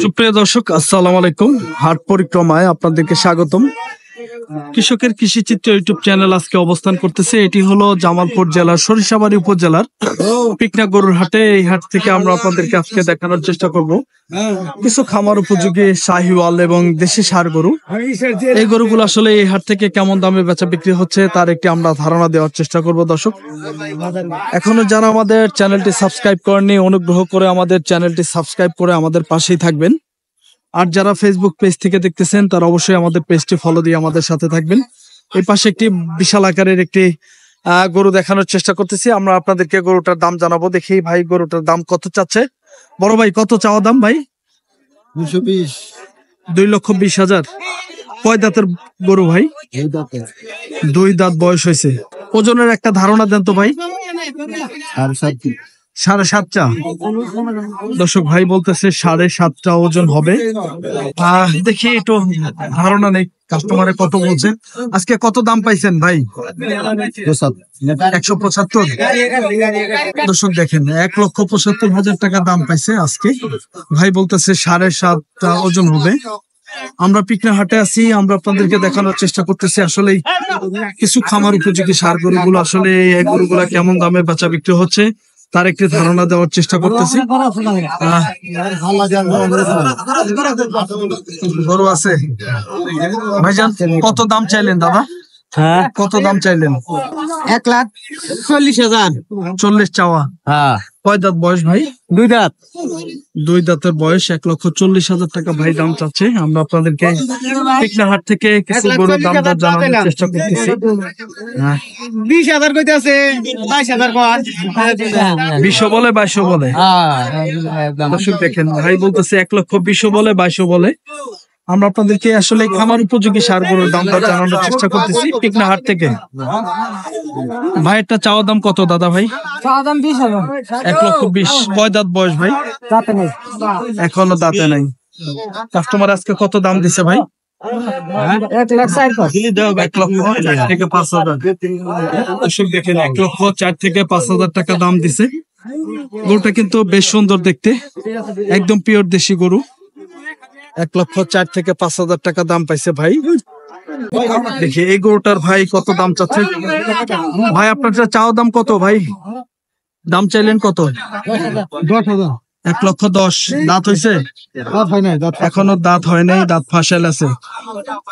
সুপ্রিয় দর্শক, আসসালামু আলাইকুম। হাট পরিক্রমায় আপনাদেরকে স্বাগতম। কৃষকের কৃষি চিত্র ইউটিউব চ্যানেল আজকে অবস্থান করতেছে। এটি হলো জামালপুর জেলার সরিষাবাড়ি উপজেলার পিকনা গরুর হাটে। এই হাট থেকে আমরা আপনাদেরকে আজকে দেখানোর চেষ্টা করব কিছু খামার উপযোগী শাহিওয়াল এবং দেশি ষাঁড় গরু। এই গরুগুলো আসলে এই হাট থেকে কেমন দামে বেচা বিক্রি হচ্ছে তার একটি আমরা ধারণা দেওয়ার চেষ্টা করব। দর্শক, এখনো যারা আমাদের চ্যানেলটি সাবস্ক্রাইব করেননি, অনুগ্রহ করে আমাদের চ্যানেলটি সাবস্ক্রাইব করে আমাদের পাশেই থাকবেন। আর যারা ফেসবুক পেজ থেকে দেখতেছেন তারা অবশ্যই আমাদের পেজটি ফলো দিয়ে আমাদের সাথে থাকবেন। এই পাশে একটি বিশাল আকারের একটি গরু দেখানোর চেষ্টা করতেছি। আমরা আপনাদেরকে গরুটার দাম জানাবো। দেখি ভাই গরুটার দাম কত চাচ্ছে। বড় ভাই, কত চাওয়া দাম ভাই? 2,20,000। কয় দাঁতের গরু ভাই? 2 দাঁত বয়স হয়েছে। ওজনের একটা ধারণা দেন তো ভাই। 7.5 দর্শক, ভাই বলতেছে 7.5 ওজন হবে। দেখি একটু ধারণা নেই কাস্টমারে কত বলছে। আজকে কত দাম পাইছেন ভাই? 175। দর্শক দেখেন, 1,75,000 টাকা দাম পাইছে আজকে। ভাই বলতেছে 7.5 ওজন হবে। আমরা পিকনা হাটে আছি, আমরা আপনাদেরকে দেখানোর চেষ্টা করতেছি আসলে কিছু খামার উপযোগী ষাঁড় গরুগুলো আসলে এই গরুগুলা কেমন দামে বেচা বিক্রি হচ্ছে তার একটি ধারণা দেওয়ার চেষ্টা করতেছি। গরু আছে ভাইজান, কত দাম চাইলেন দাদা? হ্যাঁ, কত দাম চাইলেন? 1,40,000। 40 চাওয়া। হ্যাঁ। কয় দাঁত বয়স ভাই? 2 দাঁত। 2 দাঁতের বয়স। 1,40,000 টাকা ভাই দাম চাচ্ছে। আমরা আপনাদেরকে পিকনা হাট থেকে কিছু গরুর দাম জানানোর চেষ্টা করতেছি। 20,000 কইতাছে, 22,000 কয়। 20 বলে 22 বলে। দর্শক দেখেন, ভাই বলতেছে 1,20,000 বলে 22 বলে। আমরা আপনাদেরকে আসলে খামার উপযোগী ষাঁড় গরুর দামটা জানানোর চেষ্টা করতেছি পিকনা হাট থেকে। ভাইয়েরটা চাওয়া দাম কত দাদা ভাই? চাওয়া দাম 20,000। 1,20,000। কয় দাঁত বয়স ভাই? দাঁতে নেই। এখনো দাঁতে নাই। কাস্টমার আজকে কত দাম দিছে ভাই? 1,04,000 থেকে 5,000। দর্শক দেখেন, 1,04,000 থেকে 5,000 টাকা দাম দিছে। গরুটা কিন্তু বেশ সুন্দর দেখতে, একদম পিওর দেশি গরু। 1,04,000 থেকে 5,000 টাকা দাম পাইছে ভাই। দেখি এই গরুটার ভাই কত দাম চাচ্ছে। ভাই আপনার চাওয়া দাম কত ভাই? দাম চাইলেন কত? 10,000। 1,10,000। দাঁত হইছে? দাঁত হয় নাই। এখনো দাঁত হয় নাই, দাঁত ফাঁসাল আছে।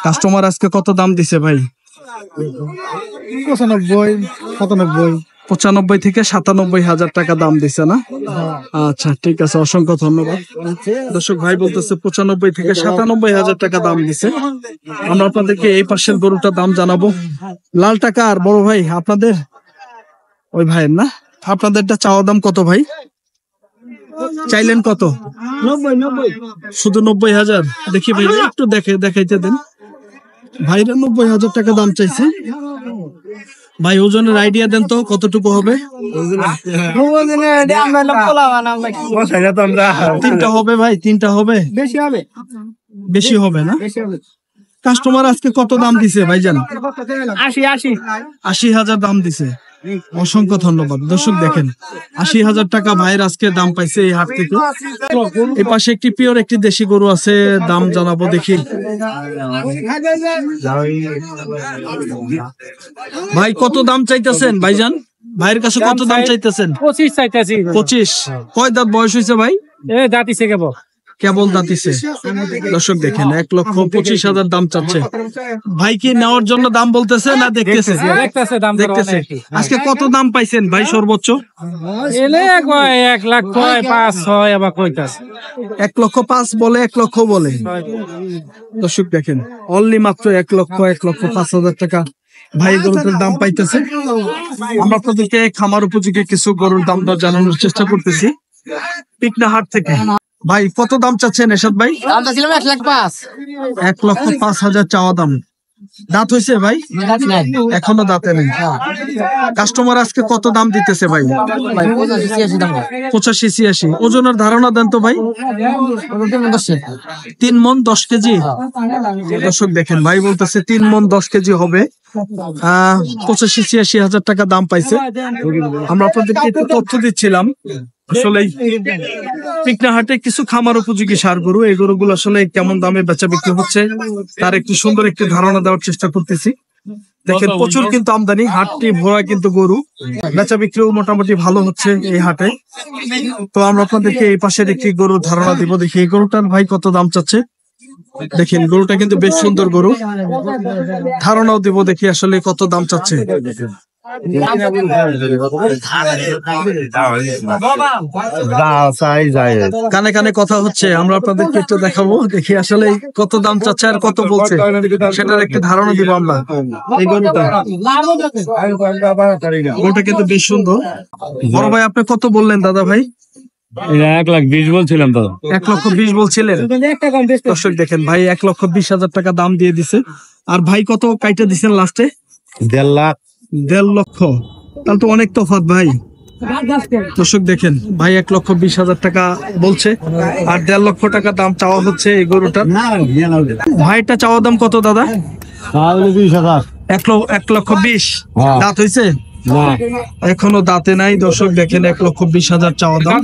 কাস্টমার আজকে কত দাম দিছে ভাই? 95 থেকে 97,000 টাকা দাম দিছে না? আচ্ছা, ঠিক আছে, অসংখ্য ধন্যবাদ। দর্শক, ভাই বলতেছে 95 থেকে 97,000 টাকা দাম দিছে। আমরা আপনাদেরকে এই পাশের গরুটার দাম জানাবো। লাল টাকা আর বড় ভাই আপনাদের ওই ভাইয়ের না? আপনাদেরটা চাওয়া দাম কত ভাই? চাইলেন কত? 90। শুধু 90,000। দেখি ভাই একটু দেখাইতে দেন। ভাইরা 90,000 টাকা দাম চাইছে। ভাই ওজনের আইডিয়া দেন তো কতটুকু হবে? 3টা হবে ভাই, 3টা হবে। বেশি হবে না? কাস্টমার আজকে কত দাম দিছে ভাইজান? 80,000 দাম দিছে। অসংখ্য ধন্যবাদ। দর্শক দেখেন, 80,000 টাকা ভাইয়ের আজকে দাম পাইছে এই হাট থেকে। এই পাশে একটি পিওর একটি দেশি গরু আছে, দাম জানাবো। দেখি ভাই কত দাম চাইতেছেন ভাইজান? ভাইয়ের কাছে কত দাম চাইতেছেন? 25 চাইতেছি। 25। কয় দাঁত বয়স হয়েছে ভাই? দাঁতিছে কেবল দাঁতিছে। দর্শক দেখেন, 1,25,000 দাম চাচ্ছে। ভাই কি নেওয়ার জন্য দাম বলতেছে না দেখতেছে? দেখতেছে। আজকে কত দাম পাইছেন ভাই সর্বোচ্চ? 1,00,000 কয়, 5-6 আবার কইতাছে। 1,05,000 বলে, 1,00,000 বলে। দর্শক দেখেন, অনলি মাত্র 1,05,000 টাকা ভাই গরুটার দাম পাইতেছে। আমরা আপনাদেরকে খামার উপযোগী কিছু গরুর দাম দর জানানোর চেষ্টা করতেছি পিকনা হাট থেকে। ভাই কত দাম চাচ্ছেন এরশাদ ভাই? 1,05,000। 1,05,000 চাওয়া দাম। দাঁত হয়েছে ভাই? এখনো দাঁতে নেই। কাস্টমার আজকে কত দাম দিতেছে ভাই? 85-86। ওজনের ধারণা দেন তো ভাই। 3 মণ 10 কেজি। দর্শক দেখেন ভাই বলতেছে 3 মণ 10 কেজি হবে। 85-86 হাজার টাকা দাম পাইছে। আমরা আপনাদেরকে একটু তথ্য দিচ্ছিলাম। আসলে পিকনা হাটে কিছু খামার উপযোগী ষাঁড় গরু, এই গরুগুলো আসলে কেমন দামে বেচা বিক্রি হচ্ছে তার একটু সুন্দর একটি ধারণা দেওয়ার চেষ্টা করতেছি। দেখেন প্রচুর কিন্তু আমদানি, হাটটি ভরা কিন্তু গরু, বেচা বিক্রিও মোটামুটি ভালো হচ্ছে এই হাটে। তো আমরা আপনাদেরকে এই পাশের একটি গরুর ধারণা দিব। দেখি এই গরুটার ভাই কত দাম চাচ্ছে। দেখেন গরুটা কিন্তু বেশ সুন্দর গরু, ধারণাও দিব দেখি আসলে কত দাম চাচ্ছে। কানে কানে কথা হচ্ছে, আমরা আপনাদেরকে একটু দেখাবো দেখি আসলে কত দাম চাচ্ছে আর কত বলছে, সেটার একটি ধারণা দিব আমরা। এই গরুটা কিন্তু বেশ সুন্দর। বড় ভাই আপনি কত বললেন দাদা ভাই? 1,20,000 বলছিলাম তো। 1,20,000 বলছিলেন। দর্শক দেখেন ভাই 1,20,000 টাকা দাম দিয়ে দিছে। আর ভাই কত কাইটা দিচ্ছেন লাস্টে? 1.5 লাখ। 1.5 লক্ষ। তাহলে তো অনেক তফাৎ ভাই। দর্শক দেখেন ভাই 1,20,000 টাকা বলছে আর 1.5 লক্ষ টাকা দাম চাওয়া হচ্ছে এই গরুটার। ভাইটা চাওয়া দাম কত দাদা? 1,20,000। দাঁত হয়েছে? এখনো দাঁতে নাই। দর্শক দেখেন 1,20,000 চাওয়া দাম।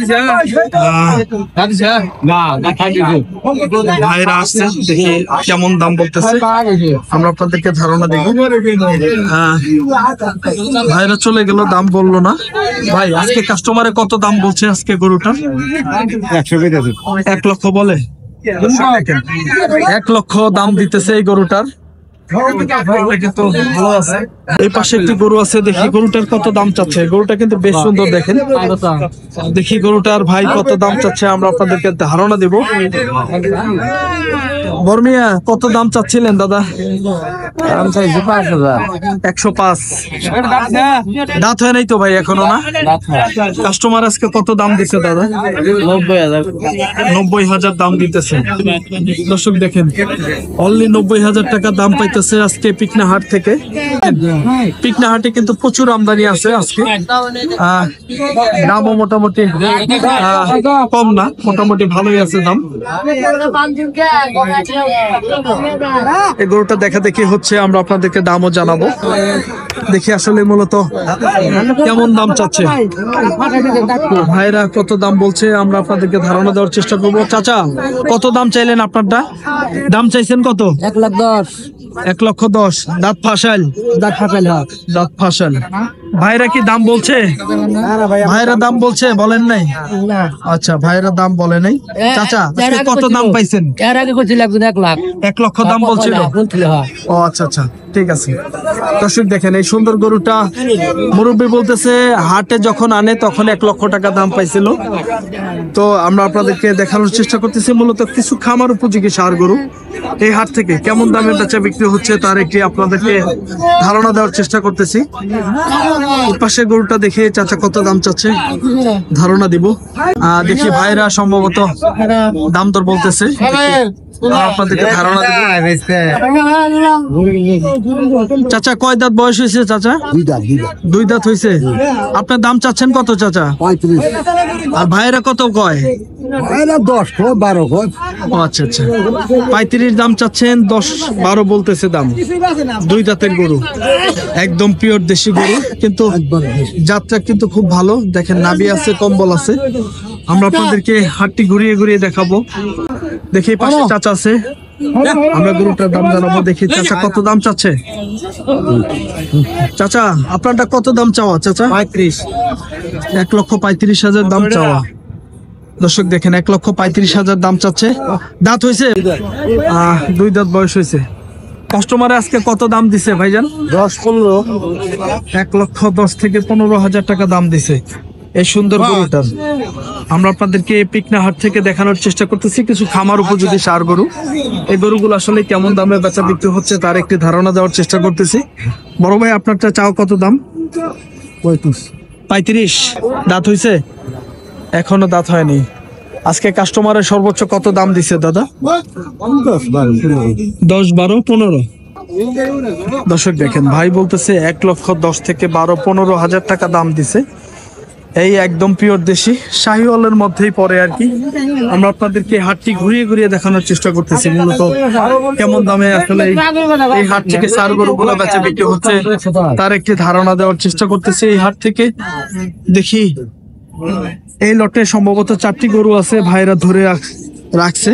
ভাইরা আসছে, দেখি কেমন দাম বলতেছে, আমরা আপনাদেরকে ধারণা দিব। ভাইরা চলে গেল, দাম বললো না। ভাই আজকে কাস্টমারে কত দাম বলছে আজকে গরুটার? 1 লক্ষ বলে। 1 লক্ষ দাম দিতেছে এই গরুটার। এই পাশে একটি গরু আছে, দেখি গরুটার কত দাম চাচ্ছে। গরুটা কিন্তু বেশ সুন্দর, দেখেন। দেখি গরুটার ভাই কত দাম চাচ্ছে, আমরা আপনাদেরকে ধারণা দেব। বর্মিয়া কত দাম চাচ্ছিলেন দাদা? 105। দাঁত হয় নাই তো ভাই এখনো না? কাস্টমার আজকে কত দাম দিচ্ছে দাদা? 90,000 দাম দিতেছে। দর্শক দেখেন অনলি 90,000 টাকা দাম পাইতেছে আজকে পিকনা হাট থেকে। পিকনা হাটে কিন্তু প্রচুর আমদানি আছে আজকে। দামও মোটামুটি কম না, মোটামুটি ভালোই আছে দাম। এই গরুটা দেখা দেখি হচ্ছে, আমরা আপনাদেরকে দামও জানাবো। দেখি আসলে মূলত কেমন দাম চাচ্ছে, ভাইরা কত দাম বলছে, আমরা আপনাদেরকে ধারণা দেওয়ার চেষ্টা করবো। চাচা কত দাম চাইলেন? আপনারটা দাম চাইছেন কত? 1,10,000। 1,10,000। দাঁত ফাঁসাইল? দাঁত ফাঁসাইল। দাঁত ফাঁসাইল। ভাইরা কি দাম বলছে? ভাইরা দাম বলছে, বলেন নাই? আচ্ছা ভাইরা দাম বলে নাই। চাচা আজকে কত দাম পাইছেন? এর আগে কইছিল একজন 1 লাখ। 1 লক্ষ দাম বলছিল। ও আচ্ছা আচ্ছা, ঠিক আছে। দর্শক দেখেন এই সুন্দর গরুটা মুরব্বী বলতেছে হাটে যখন আনে তখন 1 লক্ষ টাকা দাম পাইছিল। তো আমরা আপনাদেরকে দেখানোর চেষ্টা করতেছি মূলত কিছু খামার উপযোগী ষাঁড় গরু এই হাট থেকে কেমন দামে বেচা বিক্রি হচ্ছে তার একটি আপনাদেরকে ধারণা দেওয়ার চেষ্টা করতেছি। পাশে গরুটা দেখে চাচা কত দাম চাচ্ছে ধারণা দিব। দেখি ভাইরা সম্ভবত দাম দর বলতেছে, আপনাদেরকে ধারণা দিব। চাচা কয় দাঁত বয়স হয়েছে চাচা? 2 দাঁত হয়েছে। আপনার দাম চাচ্ছেন কত চাচা? 35। আর ভাইরা কত কয়? 10 কয় 12 কয়। ও আচ্ছা আচ্ছা, 35 দাম চাচ্ছেন, 10-12 বলতেছে দাম। 2 দাঁতের গরু, একদম পিওর দেশি গরু, কিন্তু জাতটা কিন্তু খুব ভালো। দেখেন নাভি আছে, কম্বল আছে। আমরা আপনাদেরকে হাটটি ঘুরিয়ে ঘুরিয়ে দেখাবো। দেখি পাশে চাচা আছে, আমরা গরুটার দাম জানাবো। দেখি চাচা কত দাম চাচ্ছে। চাচা আপনারটা কত দাম চাওয়া চাচা? 35। 1,35,000 দাম চাওয়া। দর্শক দেখেন 1,35,000 দাম চাচ্ছে। দাঁত হয়েছে? 2 দাঁত বয়স হয়েছে। কাস্টমার আজকে কত দাম দিছে ভাইজান? 10-15। 1,10,000 থেকে 15,000 টাকা দাম দিছে এই সুন্দর গরুটার। আমরা আপনাদেরকে পিকনা হাট থেকে দেখানোর চেষ্টা করতেছি কিছু খামার উপযোগী ষাঁড় গরু। এই গরুগুলো আসলে কেমন দামে বেচা বিক্রি হচ্ছে তার একটি ধারণা দেওয়ার চেষ্টা করতেছি। বড় ভাই আপনারটা চাও কত দাম? 35। দাঁত হয়েছে? এখনো দাঁত হয়নি। আজকে কাস্টমারের সর্বোচ্চ কত দাম দিছে দাদা? 10, 12, 15। দর্শক দেখেন ভাই বলতেছে 1,10,000 থেকে 12-15,000 টাকা দাম দিছে। এই একদম পিওর দেশি শাহিওয়ালের মধ্যেই পড়ে আর কি। আমরা আপনাদেরকে এই হাটটি ঘুরিয়ে ঘুরিয়ে দেখানোর চেষ্টা করতেছি মূলত কেমন দামে আসলে এই হাট থেকে সার গরুগুলো বেচা বিক্রি হচ্ছে তার একটি ধারণা দেওয়ার চেষ্টা করতেছি। এই হাট থেকে দেখি এই লটে সম্ভবত 4টি গরু আছে, ভাইরা ধরে রাখছে,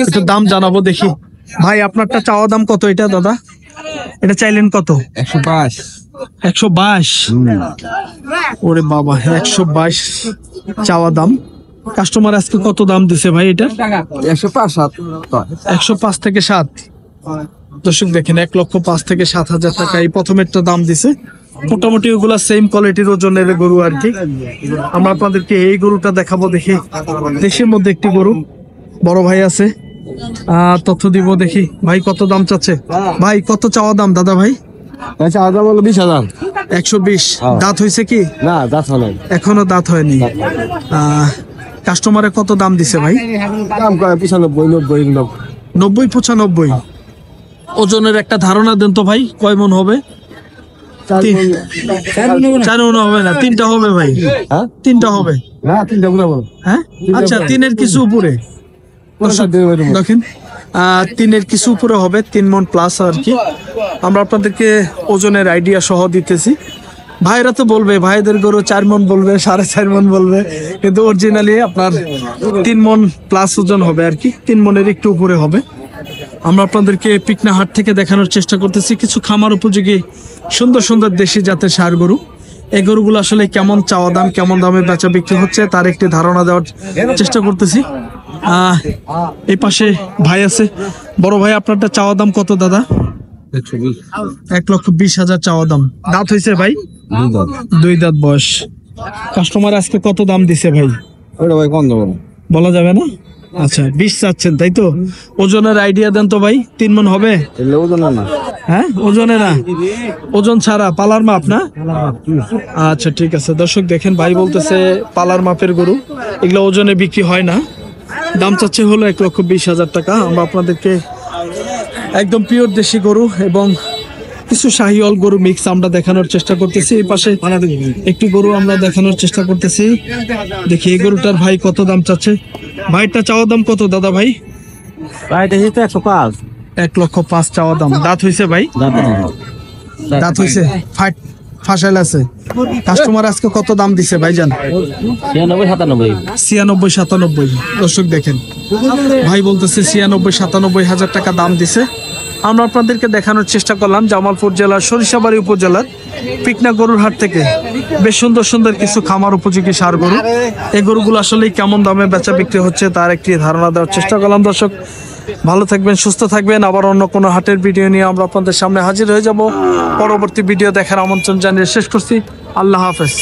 একটু দাম জানাবো দেখি। ভাই আপনারটা চাওয়া দাম কত এটা দাদা? এটা চাইলেন কত? 105 122। ওরে বাবা, 122 চাওয়া দাম। কাস্টমার আজকে কত দাম দিছে ভাই এটা? 105 105 থেকে 7। দর্শক দেখেন 1,05,000 থেকে 7,000 টাকা এই প্রথমেরটা দাম দিছে। মোটামুটি ওগুলা সেম কোয়ালিটির ওজনের গরু আর কি। আমরা আপনাদেরকে এই গরুটা দেখাবো দেখি। দেশের মধ্যে একটি গরু, বড় ভাই আছে, তথ্য দিব দেখি। ভাই কত দাম চাচ্ছে? ভাই কত চাওয়া দাম দাদা ভাই? আচ্ছা আদা বলো 20,000 120। দাঁত হয়েছে কি? না দাঁত হলো এখনো দাঁত হয়নি। কাস্টমারে কত দাম দিছে ভাই? দাম কয় 95 90-95। ওজনের একটা ধারণা দেন তো ভাই, কয় মন হবে? 4 মন হবে না, 3টা হবে ভাই। হ্যাঁ 3টা হবে। না 3টা গুলো বলো হ্যাঁ আচ্ছা, 3-এর কিছু উপরে দেখেন, 3-এর কিছু উপরে হবে, 3 মন প্লাস আর কি। আমরা আপনাদেরকে ওজনের আইডিয়া সহ দিতেছি। ভাইরা তো বলবে, ভাইদের গরু 4 মন বলবে, 4.5 মন বলবে, কিন্তু অরিজিনালি আপনার 3 মন প্লাস ওজন হবে আর কি, 3 মনের একটু উপরে হবে। আমরা আপনাদেরকে পিকনা হাট থেকে দেখানোর চেষ্টা করতেছি কিছু খামার উপযোগী সুন্দর সুন্দর দেশি জাতের ষাঁড় গরু। এই গরুগুলো আসলে কেমন চাওয়া দাম, কেমন দামে বেচা বিক্রি হচ্ছে তার একটি ধারণা দেওয়ার চেষ্টা করতেছি। এই পাশে ভাই আছে, বড় ভাই আপনারটা চাওয়া দাম কত দাদা? 1,20,000 চাওয়া দাম। দাঁত হয়েছে ভাই? 2 দাঁত বয়স। কাস্টমার আজকে কত দাম দিছে ভাই? ওটা ভাই কম দেবো বলা যাবে না। আচ্ছা 20 চাচ্ছেন তাই তো? ওজনের আইডিয়া দেন তো ভাই, 3 মন হবে? এলে ওজন না হ্যাঁ ওজনে না, ওজন ছাড়া পালার মাপ না? আচ্ছা ঠিক আছে। দর্শক দেখেন ভাই বলতেছে পালার মাপের গরু, এগুলো ওজনে বিক্রি হয় না। দাম চাচ্ছে হলো 1,20,000 টাকা। আমরা আপনাদেরকে একদম পিওর দেশি গরু এবং কিছু শাহিওয়াল গরু মিক্স আমরা দেখানোর চেষ্টা করতেছি। এই পাশে একটি গরু আমরা দেখানোর চেষ্টা করতেছি। দেখি এই গরুটার ভাই কত দাম চাচ্ছে। ভাইটা চাওয়া দাম কত দাদা ভাই? ভাই দেখি তো 105 1,05,000 চাওয়া দাম। দাঁত হয়েছে ভাই? দাঁত হয়েছে, ফাঁসাইল আছে। কাস্টমার আজকে কত দাম দিছে ভাইজান? 96-97। দর্শক দেখেন ভাই বলতেছে 96-97 হাজার টাকা দাম দিছে। আমরা আপনাদেরকে দেখানোর চেষ্টা করলাম জামালপুর জেলার সরিষাবাড়ি উপজেলার পিকনা গরুর হাট থেকে বেশ সুন্দর সুন্দর কিছু খামার উপযোগী ষাঁড় গরু। এই গরুগুলো আসলে কেমন দামে বেচা বিক্রি হচ্ছে তার একটি ধারণা দেওয়ার চেষ্টা করলাম। দর্শক ভালো থাকবেন, সুস্থ থাকবেন। আবার অন্য কোনো হাটের ভিডিও নিয়ে আমরা আপনাদের সামনে হাজির হয়ে যাব। পরবর্তী ভিডিও দেখার আমন্ত্রণ জানিয়ে শেষ করছি। আল্লাহ হাফেজ।